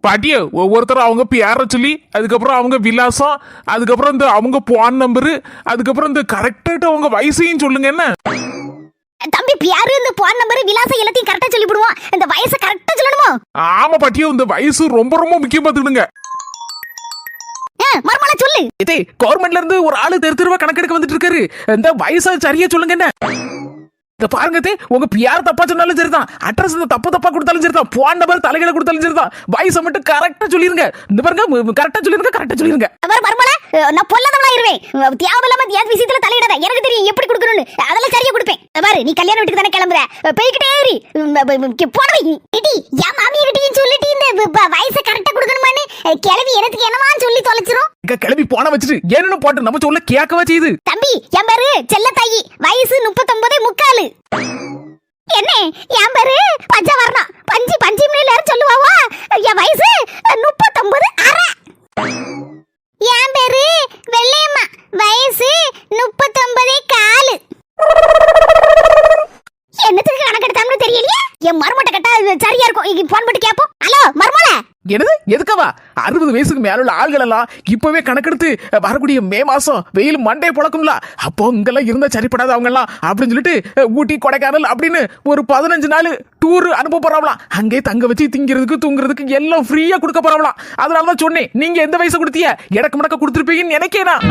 பாட்டிய ஒவ்வொருத்தரும் அவங்க பேரை சொல்லி, அதுக்கப்புறம் அவங்க விலாசம், அதுக்கப்புறம் இந்த அவங்க போன் நம்பரு, அதுக்கப்புறம் இந்த கரெக்டாட்டு அவங்க வயசையும் சொல்லுங்க. என்ன தம்பி, பேரு இந்த போன் நம்பர் விலாசம் எல்லாத்தையும் கரெக்டா சொல்லிவிடுவோம். இந்த வயசை கரெக்டா சொல்லணுமோ? ஆமா பாட்டியோ, இந்த வயசு ரொம்ப ரொம்ப முக்கியம் பாத்துக்கிடுங்க. மர்மலா சொல்லு. இதே கவர்மெண்ட்ல இருந்து ஒரு ஆளு தெருவா கணக்கெடுக்க வந்துட்டு இருக்காரு. இந்த வயசை சரியா சொல்லுங்க. என்ன இத பாருங்க, உங்க பியார் தப்பா சொன்னாலும் சரிதான், அட்ரஸ் தப்பா கொடுத்தாலும் சரிதான், போன் நம்பர் தலைகளை கொடுத்தாலும் சரிதான், வயசை மட்டும் கரெக்டா சொல்லிருங்க. இந்த பாருங்க, கரெக்டா சொல்லிருங்க. மர்மலா, நான் பொல்லாதவளா இருவேன். தேவையில்லாம ஏதாவது விஷயத்துல தலையிடாத. எனக்கு தெரியும் எப்படி கொடுக்கணும்னு. அதெல்லாம் சரியா கொடுப்பேன். பாரு, நீ கல்யாண வீட்டுக்கு தானே கிளம்புற, போய்கிட்டே ஏறி போனவை என் மாமியா கிட்டையும் சொல்லிட்டு இந்த வயசை கரெக்டா கொடுக்கணுமான்னு கிளவி எனக்கு என்னவான்னு சொல்லி தொலைச்சிரும். கிளம்பி போன வச்சுட்டு ஏன்னு போட்டு நம்ம சொல்ல கேட்கவா செய்யுது. தம்பி, என் பேரு செல்ல தாயி, வயசு 39.4. என்ன என் பேரு பஞ்சவர்ணம், பஞ்சு மில்ல சொல்லுவாவா? என் வயசு 39.5. என் பேரு வெள்ளையம்மா, வயசு 39.4. என்னத்துக்கு கணக்கெடுத்தாங்கன்னு தெரியலையே. என் மர்மட்ட கட்டா சரியா இருக்கும். போன் போட்டு கேப்போம். ஹலோ மர்மல, என்னது எதுக்கவா? 60 வயசுக்கு மேல உள்ள ஆள்கள் எல்லாம் இப்பவே கணக்கெடுத்து வரக்கூடிய மே மாசம் வெயில் மண்டே புழக்கும்ல, அப்போ இங்கெல்லாம் இருந்தா சரிப்படாது அவங்க எல்லாம் அப்படின்னு சொல்லிட்டு ஊட்டி கொடைக்கானல் அப்படின்னு ஒரு 15 நாள் டூர் அனுப்ப போறாங்களாம். அங்கே தங்க வச்சு திங்கிறதுக்கு தூங்குறதுக்கு எல்லாம் ஃப்ரீயா கொடுக்க போறாங்களாம். அதனாலதான் சொன்னேன், நீங்க எந்த வயசு கொடுத்தீங்க? இடக்கு மடக்க கொடுத்துருப்பீங்கன்னு நினைக்கிறேன்.